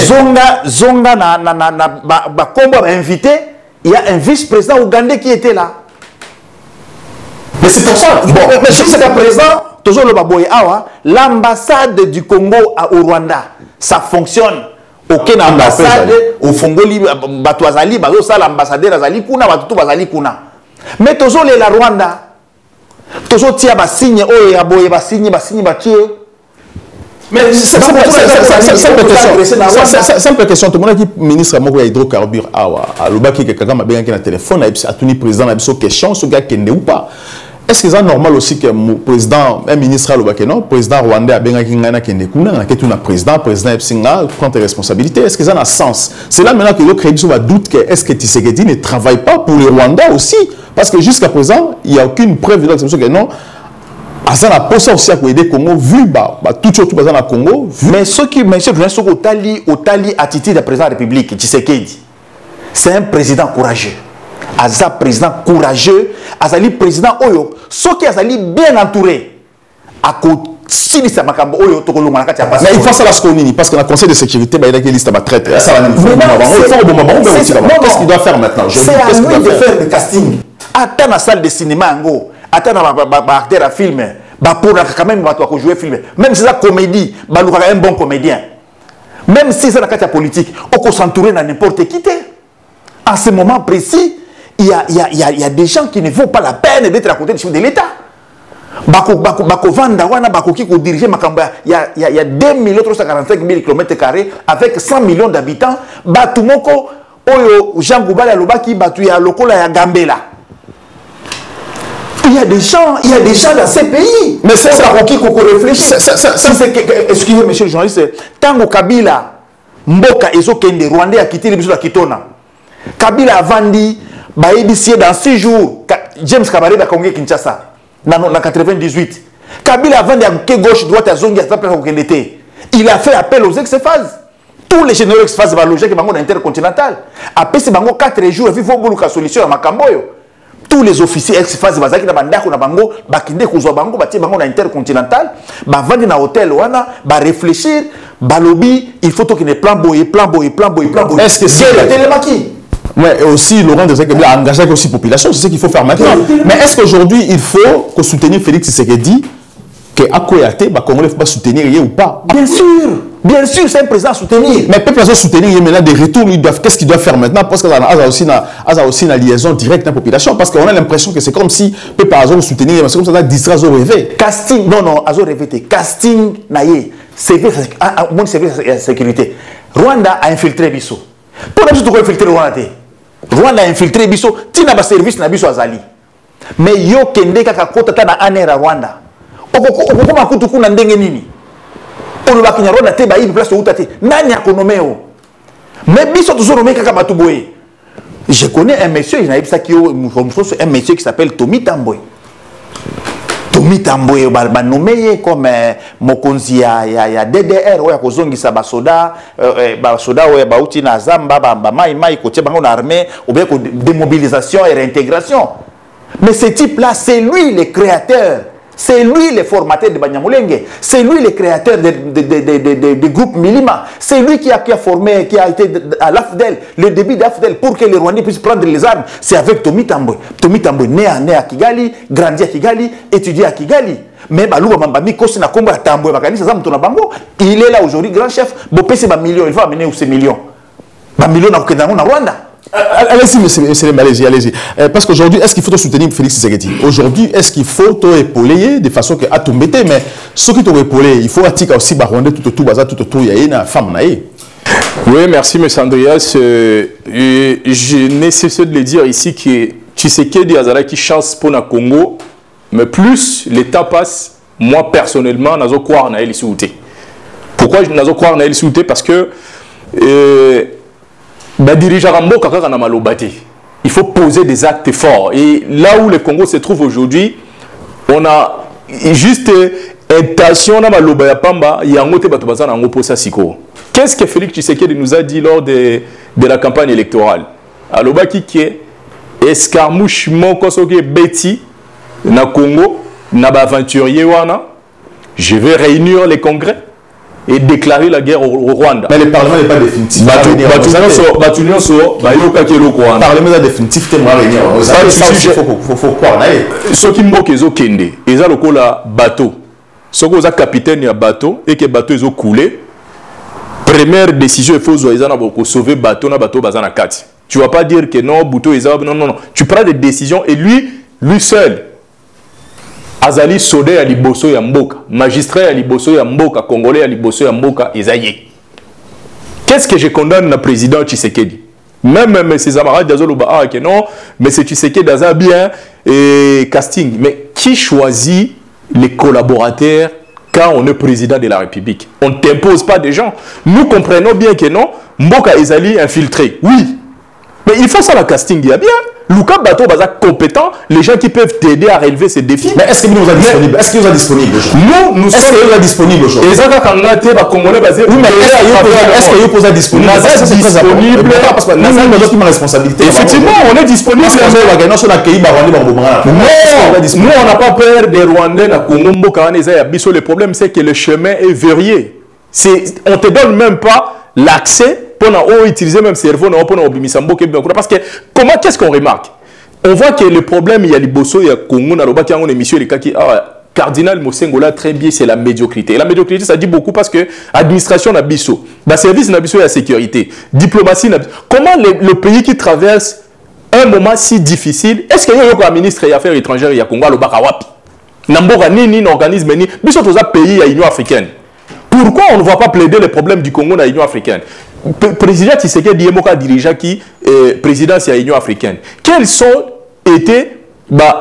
Zonga na combo invité, il y a un vice-président ougandais qui était là. Mais c'est pour ça. Bon, mais si c'est le président toujours le baboye awa, l'ambassade du Congo au Rwanda, ça fonctionne. Aucune ambassade au Fongoli, Batouazali, ça l'ambassadeur Azali Kuna, Batutu Bazali Kuna. Mais toujours la Rwanda, toujours tia basigne, oh ya boye basigne, batie. Mais simple question, tout le monde qui ministre Moko ya hydrocarbures awa, alobaki que Kagame a bien un téléphone, a tenu président a une question, ce gars kende ou pas. Est-ce que c'est normal aussi que le président, un ministre à l'Obakeno, président rwandais a bien un président prend tes responsabilités? Est-ce que ça a un sens? C'est là maintenant que le crédit va doute que est-ce que Tshisekedi ne travaille pas pour le Rwanda aussi? Parce que jusqu'à présent, il n'y a aucune preuve de l'exception que non. Ça n'a pas aussi à aider Congo, vu tout chose dans le Congo. Mais ce qui est au tali attitude du président de la République, Tshisekedi, c'est un président courageux. Aza président courageux, Azali président Oyo, ce qui Azali bien entouré, à côté si ça m'a cambo oyo to kolonga na kati ya mais il faut ça la sconini parce que le conseil de sécurité bah il a une liste à traite ça va qu'est-ce qu'il doit faire maintenant c'est à lui de faire le casting attends la salle de cinéma ngo attends ba acteur à film ba pour quand même ba to jouer film même si c'est comédie ba un bon comédien même si c'est la carte politique on peut s'entourer dans n'importe qui en ce moment précis il y a des gens qui ne vaut pas la peine d'être à côté du chef de l'État. Bako vanda wana bako ki ko diriger makamba il y a 2 345 000 km² avec 100 millions d'habitants batu moko oyo Jean Goubala lobaki batu ya lokola ya Gambela. Il y a des gens dans ces pays. Mais c'est ça qui ko réfléchir. Excusez monsieur le journaliste, tango Kabila mboka ezokende Rwanda ya kitili biso la kitona. Kabila avandi ba ebisier dans 6 jours James Kabarebe Kongé Kinshasa. Dans 98. Kabila avant de gauche droite à zone il a fait appel aux ex-phases. Tous les généraux ex-phases vont loger qui vont intercontinental. Après c'est 4 jours il faut bouloka solution à Makamboyo. Tous les officiers ex-phases bazaki na bandako na bango bakinde kozwa bango batie bango na intercontinental ba vendre na hôtel wana ba réfléchir ba lobby il faut qu'il y ait plan boy. Est-ce que c'est le télémaki? Ouais, et aussi Laurent Desire Kabila a engagé aussi la population, c'est ce qu'il faut faire maintenant. Mais est-ce qu'aujourd'hui il faut que soutenir Félix Tshisekedi que Akoyate, bah Congolais faut pas soutenir ou pas? Bien sûr, c'est un président à soutenir. Mais peut-être pas soutenir, il y a maintenant des retours, qu'est-ce qu'il doit faire maintenant? Parce qu'il y a aussi une liaison directe dans la population, parce qu'on a l'impression que c'est comme si peut par exemple soutenir, c'est comme ça qu'on distraire Azo rêver. Casting, non, Azo rêver, casting, naïe, service de sécurité. Rwanda a infiltré Bisso. Pour nous, tout infiltrer Rwanda a infiltré Bisso, tina ba service na Bisso azali. Mais yo kende kaka kota ta na anera Rwanda. Okoma kutu kuna ndenge nini? Olo ba Rwanda te ba ibi place uta te. Nani akonomeo? Mais Bisso toujours nomé kaka batu boye. Je connais un monsieur, il a un monsieur qui s'appelle Tommy Tamboy. Tommy Tamboy ba nommé comme mokonzi ya DDR oya kozongisa basoda basoda oya bauti na Zamba ba mai ko tie bango na armée ou bien ko démobilisation et réintégration. Mais ce type là c'est lui le créateur, c'est lui le formateur de Banyamulenge, c'est lui le créateur des groupes Milima, c'est lui qui a formé, qui a été à l'AFDEL, le début d'AFDEL pour que les Rwandais puissent prendre les armes, c'est avec Tommy Tamboy. Tommy Tamboy né à Kigali, grandi à Kigali, étudié à Kigali. Mais Balouba Mambami Kosi na Komba Tamboy Bakanisa Zamtona Bango, il est là aujourd'hui grand chef, Bopé c'est millions, il va amener où ces millions. Millions na Rwanda. Allez-y, monsieur Malaisie, allez-y. Parce qu'aujourd'hui, est-ce qu'il faut soutenir Félix Tshisekedi? Aujourd'hui, est-ce qu'il faut épauler de façon que à tout mettre, mais ce qui t'aurait épaulé, il faut attirer aussi Barondé tout il y a une femme naïe. Oui, merci, monsieur Andreas. Je n'ai cessé de le dire ici que Tshisekedi Azala qui chance pour le Congo, mais plus l'État passe, moi personnellement, je crois en Naël Souté. Pourquoi je n'ai croire en Naël Souté? Parce que il faut poser des actes forts. Et là où le Congo se trouve aujourd'hui, on a juste intention na maloba ya pamba yangote bato bazana ngo posa siko. Qu'est-ce que Félix Tshisekedi nous a dit lors de la campagne électorale? Aloba ki escarmouche moko soki beti na Congo na ba aventurier wana, je vais réunir les congrès et déclarer la guerre au Rwanda. Mais le Parlement n'est pas définitif. Le Parlement est définitif. Il faut croire. Ce qui m'a dit, c'est que le bateau. Ce que le capitaine de bateau et que le bateau est coulé, première décision, il faut sauver le bateau. Tu ne vas pas dire que non, non. Tu prends des décisions et lui seul. Azali Sodé à Liboso ya Mboka, magistrat à Liboso ya Mboka, congolais à Liboso ya Mboka, Ezaye. Qu'est-ce que je condamne le président Tshisekedi? Même ses camarades d'Azoloba, ah que non, mais c'est Tshisekedi d'Aza bien et casting. Mais qui choisit les collaborateurs quand on est président de la République? On ne t'impose pas des gens. Nous comprenons bien que non, Mboka Ezali infiltré. Oui. Mais il faut ça la casting, il y a bien. Luka Bato Baza compétent, les gens qui peuvent t'aider à relever ces défis. Mais est-ce qu'il nous a disponible? Est-ce qu'il nous a disponible aujourd'hui? Nous sommes. Est-ce qu'il nous a disponible aujourd'hui? Et ça, quand on a été Congolais basé. Oui, mais est-ce qu'il y a disponible? Parce que nous avons une responsabilité. Effectivement, on est disponible. Nous, on n'a pas peur des Rwandais na Congo. Le problème, c'est que le chemin est verrouillé. On ne te donne même pas l'accès pour utiliser même cerveau parce que comment qu'est-ce qu'on remarque? On voit que le problème il y a les bosso il y a Congo na roba qui ont émission les kaki cardinal Mosengola très bien c'est la médiocrité. Et la médiocrité ça dit beaucoup parce que administration na biso, la service na biso et la sécurité, diplomatie na comment le pays qui traverse un moment si difficile, est-ce qu'il y a un ministre des Affaires étrangères il y a Congo le bakawapi? Namboka ni organisme ni biso tous pays à l'Union africaine. Pourquoi on ne va pas plaider les problèmes du Congo dans l'Union africaine? Président Tshisekedi Yemoka dirigeant qui présidence de l'Union africaine. Quels sont été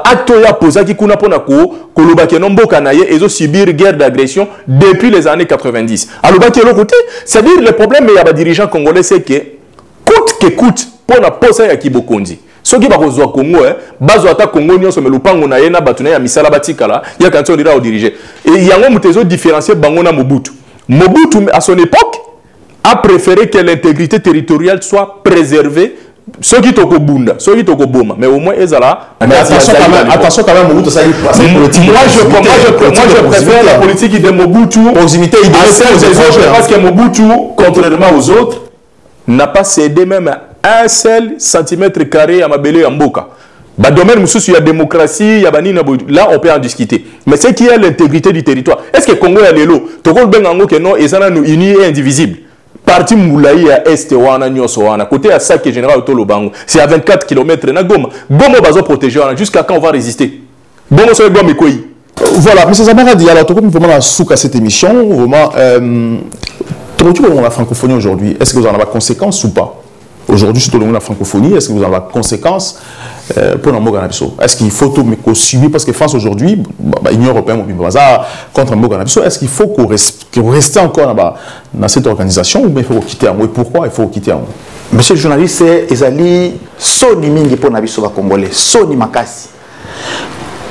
actes ya posa qui kuna pona ko kolobaki nomboka na ye ezo subir guerre d'agression depuis les années 90. Alors baki l'autre côté, c'est-à-dire le problème il y a des dirigeants congolais c'est que coûte pona posa ya Kibokondi. Soki ba kozwa Congo bazo ata Congo nyonso melupango na ye na batuna ya misala batikala ya kanto dira au diriger. Et yango mutezo différencier bango na Mobutu. Mobutu à son époque a préféré que l'intégrité territoriale soit préservée. Ceux qui toko bunda, ceux qui toko boma, mais au moins ils là. Mais attention quand même, Mobutu ça politique. Moi je préfère la politique de Mobutu. Proximité parce que Mobutu, contrairement aux autres, n'a pas cédé même à un seul centimètre carré à Mabele Mboka. Domaine il y a démocratie, là on peut en discuter. Mais c'est qui est l'intégrité du territoire. Est-ce que Congo est l'élo? Toko bengango que non, et ça nous unis et indivisible. Parti Moulaï à Est wana nyoso wana côté à ça que général Otolo Bango c'est à 24 km na Goma bazo protéger jusqu'à quand on va résister Bongo so Goma quoi. Voilà monsieur Zamara dit alors comme vraiment la souk à cette émission vraiment tu vois la francophonie aujourd'hui est-ce que vous en avez conséquences ou pas aujourd'hui surtout la francophonie est-ce que vous en avez conséquences pour Mboka-Nabiso est-ce qu'il faut tout mais suivre parce que France aujourd'hui l'Union européenne contre Mboka-Nabiso est-ce qu'il faut qu'on reste encore dans cette organisation ou bien il faut quitter un mot et pourquoi il faut quitter un mot? Monsieur le journaliste c'est ezali soni mingi pour Nabiso ba Congolais soni makasi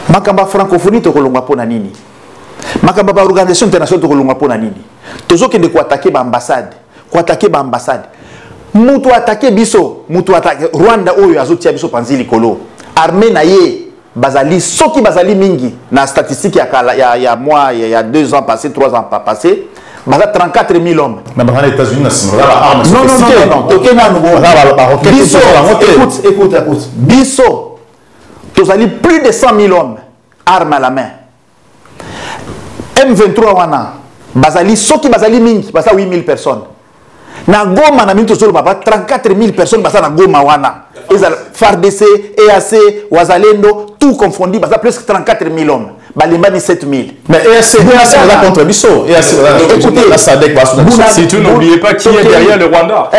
makamba francophonie to kolongwa pona nini makamba ba organisation internationale to kolongwa pona nini tozokende ko attaquer ba ambassade mutu attaquer biso mutu attaquer Rwanda oyo azotia biso panzili kolo armée na ye bazali soki bazali mingi na statistique ya mois il y a 2 ans passés 3 ans passés baza 34 000 hommes mais dans les États-Unis écoute biso tozali plus de 100 000 hommes armes à la main M23 wana bazali soki bazali mingi baza 8 000 personnes na Goma na minto zolo baba 34 000 personnes basa na Goma wana FARDC EAC Wazalendo tout confondu basa presque 34 000 hommes balimbani 7 000 mais EAC va contre Bisso écoutez la SADC si tu n'oubliez pas qui est derrière le Rwanda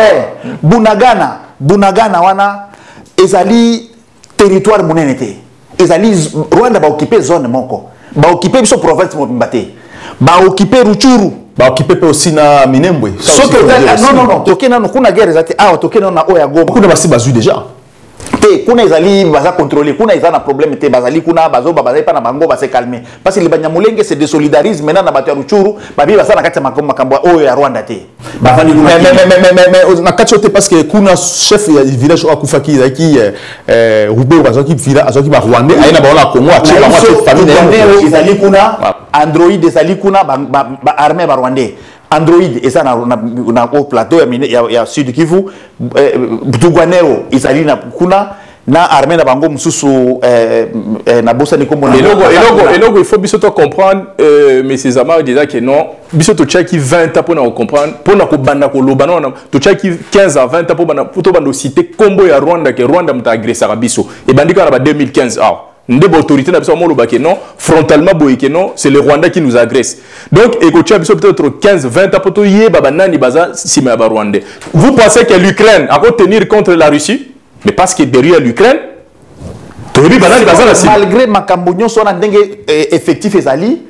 Bunagana wana ezali territoire monenete ezali Rwanda ba occuper zone moko ba occuper biso province mobimbate ba occuper Ruchuru ba occuper aussi na Minembwe non tokena no kuna guerre zati awa tokena na oya Goma kuna basi bazu déjà te kuna ezali baza contrôler kuna ezana problème te bazali kuna bazoba bazali pa na bango ba se calmer parce que le banyamulenge c'est de solidarisme maintenant na bato ya Ruchuru babi basa na kati ya makambo oyo ya Rwanda te bafani kuna mais na kati te parce que kuna chef ya village akufaki zaki Rubero bazaki village azaki ba Rwandais ayena ba na Congo achi ba famille ezali kuna Android ezali kuna ba armée ba Rwandais Android et ça na au plateau ya Sud Kivu Butugwanero ezali na kuna na armée na bango mususu na bossa ni kombo na et logo il faut biso to comprendre monsieur Zamar disait que non biso to check 20 ans pour na comprendre pour na ko banda ko lobana to check 15 à 20 ans pour to bando citer combo ya Rwanda que Rwanda mta agressé biso et bandika na 2015 Ndebo autorité n'a pas non frontalement boyé non c'est le Rwanda qui nous agresse donc écoutez peut-être 15-20 apoto yé babanani baza sima ba Rwandais. Vous pensez que l'Ukraine a tenir contre la Russie mais parce que derrière l'Ukraine malgré makambo nyonso na ndenge effectif ezali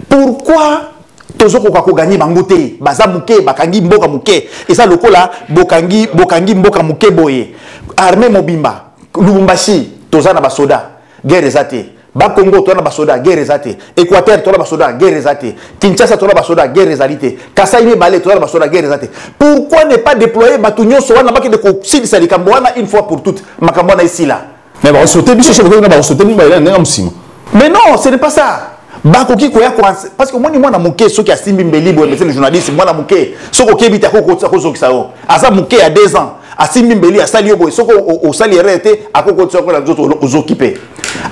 pourquoi tozoko ko gagner bango te baza muke bakangi mboka muke et ça lokola bokangi mboka muke boye armée mobimba Lubumbashi tozana ba soda guerre ezate ba Congo tozana ba soda guerre ezate Équateur tozana ba soda guerre ezate Kinshasa tozana ba soda guerre ezalite Kasai Balé tozana ba soda guerre ezate. Pourquoi ne pas déployer batunyo so wana baki de ko silisa likambo wana une fois pour toutes makambo na ici là. Mais ba sauter biso so ba sauter ni ba ila nga musima. Mais non, ce n'est pas ça. Bakoki koya parce que moi ni mwana muke soki asimbi mbeli bo mais le journaliste mwana muke soko kebita ko soki sao. Asa muke à 2 ans. Asimbi mbeli asali yo boy soko au sali arrêté akoko tsoko la zoto ozokipe.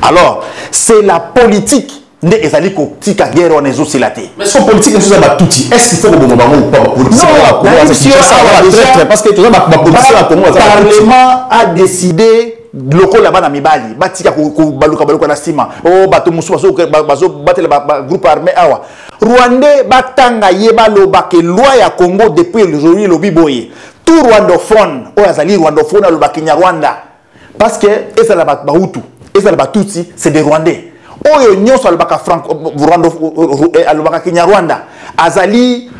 Alors, c'est la politique ne ezali ko tika guerre on ezo silate. Mais son politique est ba touti. Est-ce qu'il faut que bon bango ou pas politique? Non, parce que tout ça ba politique à Congo. Le Parlement a décidé loko la bana mibali batika ko baluka na sima o bato musu bazo batela groupe armé awa Rwandais batanga yeba lobake loi ya Congo depuis le jour lobi boye tout rwandophone o azali rwandophone lo bakinya Rwanda parce que eza la bahutu eza la batutsi c'est des Rwandais oyo nyonso lo baka franco rwando lo baka kinya Rwanda azali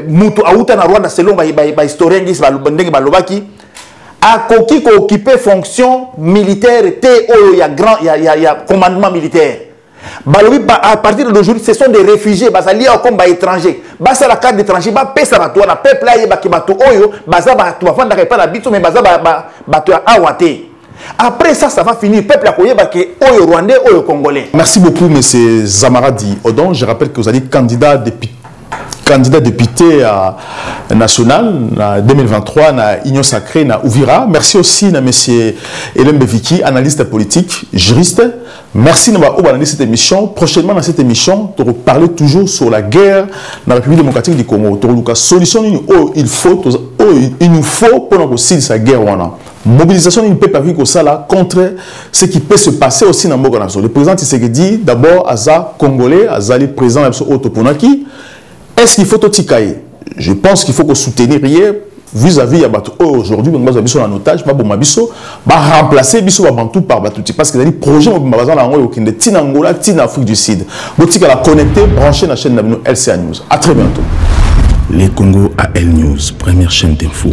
mutu auta na Rwanda selon ba historien ngis ba ndenge ba lobaki a koki ko occuper fonction militaire té oyo ya grand ya commandement militaire balobi à partir d'aujourd'hui ce sont des réfugiés bazali comme ba étrangers basa la carte d'étranger ba pesa bato na peuple aye ba kibato oyo baza bato bafanda ka pa na biso mais baza bato awate. Après ça, ça va finir. Peuple a koyeba ke oyo Rwandais, oyo Congolais. Merci beaucoup, M. Zamaradi Odon. Je rappelle que vous êtes candidat député national en 2023 na Union Sacrée na Ouvira. Merci aussi à M. Hélène Beviki, analyste politique, juriste. Merci d'avoir organisé cette émission. Prochainement dans cette émission, on va parler toujours sur la guerre dans la République démocratique du Congo. On va solution il nous faut pour aussi sa guerre. Mobilisation d'une peuple avec ça contre ce qui peut se passer aussi dans le Congo. Le président Tshisekedi d'abord Aza Congolais, Aza le président Otoponaki. Est-ce qu'il faut tout tikaye? Je pense qu'il faut qu'on soutenir hier vis-à-vis de aujourd'hui, nous avons un otage, remplacer Bisso Bantou par Batouti. Parce que les projets qui sont en Angola, en Afrique du Sud. Vous la connecter, brancher la chaîne LCA News. À très bientôt. Les Congo AL News, première chaîne d'info.